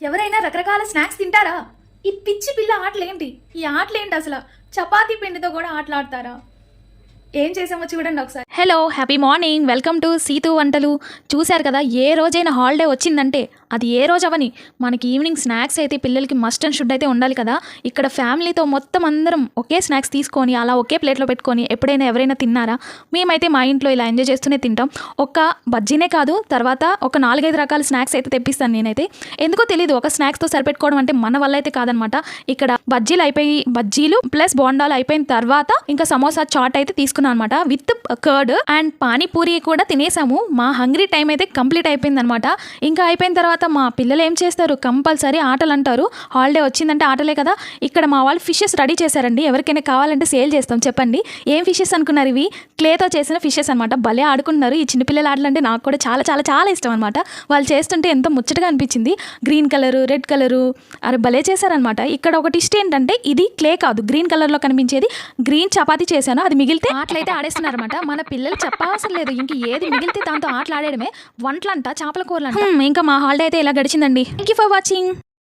ఎవరైనా రకరకాల స్నాక్స్ తింటారా? ఈ పిచ్చి పిల్ల ఆటలేంటి? ఈ ఆటలేంటి అసలు? చపాతీ పిండితో కూడా ఆటలాడతారా? ఏం చేసామో చూడండి ఒకసారి. Hello, happy morning. Welcome to Seetu వంటలు. చూశారు కదా, ఏ రోజైనా హాలిడే వచ్చిందంటే అది ఏ రోజు అవని మనకి ఈవినింగ్ స్నాక్స్ అయితే పిల్లలకి మస్ట్ అండ్ షుడ్ అయితే ఉండాలి కదా. ఇక్కడ ఫ్యామిలీతో మొత్తం అందరం ఒకే స్నాక్స్ తీసుకొని అలా ఒకే ప్లేట్లో పెట్టుకొని ఎప్పుడైనా ఎవరైనా తిన్నారా? మేమైతే మా ఇంట్లో ఇలా ఎంజాయ్ చేస్తూనే తింటాం. ఒక్క బజ్జీనే కాదు, తర్వాత ఒక 4-5 రకాల స్నాక్స్ అయితే తెప్పిస్తాను నేనైతే. ఎందుకో తెలీదు, ఒక స్నాక్స్తో సరిపెట్టుకోవడం అంటే మన వల్ల అయితే కాదనమాట. ఇక్కడ బజ్జీలు ప్లస్ బోండాలు అయిపోయిన తర్వాత ఇంకా సమోసా చాట్ అయితే తీసుకున్నాను అనమాట, విత్ కర్డ్ అండ్ పానీపూరి కూడా తినేసాము. మా హంగ్రీ టైం అయితే కంప్లీట్ అయిపోయింది అనమాట. ఇంకా అయిపోయిన తర్వాత మా పిల్లలు ఏం చేస్తారు, కంపల్సరీ ఆటలు అంటారు. హాలిడే వచ్చిందంటే ఆటలే కదా. ఇక్కడ మా వాళ్ళు ఫిషెస్ రెడీ చేశారండి. ఎవరికైనా కావాలంటే సేల్ చేస్తాం, చెప్పండి. ఏం ఫిషెస్ అనుకున్నారు? ఇవి క్లేతో చేసిన ఫిషెస్ అనమాట. భలే ఆడుకుంటున్నారు. ఈ చిన్నపిల్లల ఆటలు అంటే నాకు కూడా చాలా చాలా చాలా ఇష్టం అనమాట. వాళ్ళు చేస్తుంటే ఎంతో ముచ్చటగా అనిపించింది. గ్రీన్ కలరు, రెడ్ కలరు, అరే భలే చేశారనమాట. ఇక్కడ ఒక టిస్ట్ ఏంటంటే, ఇది క్లే కాదు, గ్రీన్ కలర్లో కనిపించేది గ్రీన్ చపాతీ చేశాను. అది మిగిలితే ఆటలైతే ఆడేస్తున్నారనమాట. మన పిల్లలు చెప్పవసరం లేదు, ఇంక ఏది మిగిలితే దాంతో ఆటలు ఆడేయడమే. వంటలంట, చేపల కూరలంట. ఇంకా మా హాలిడే అయితే ఇలా గడిచిందండి. Thank you for watching.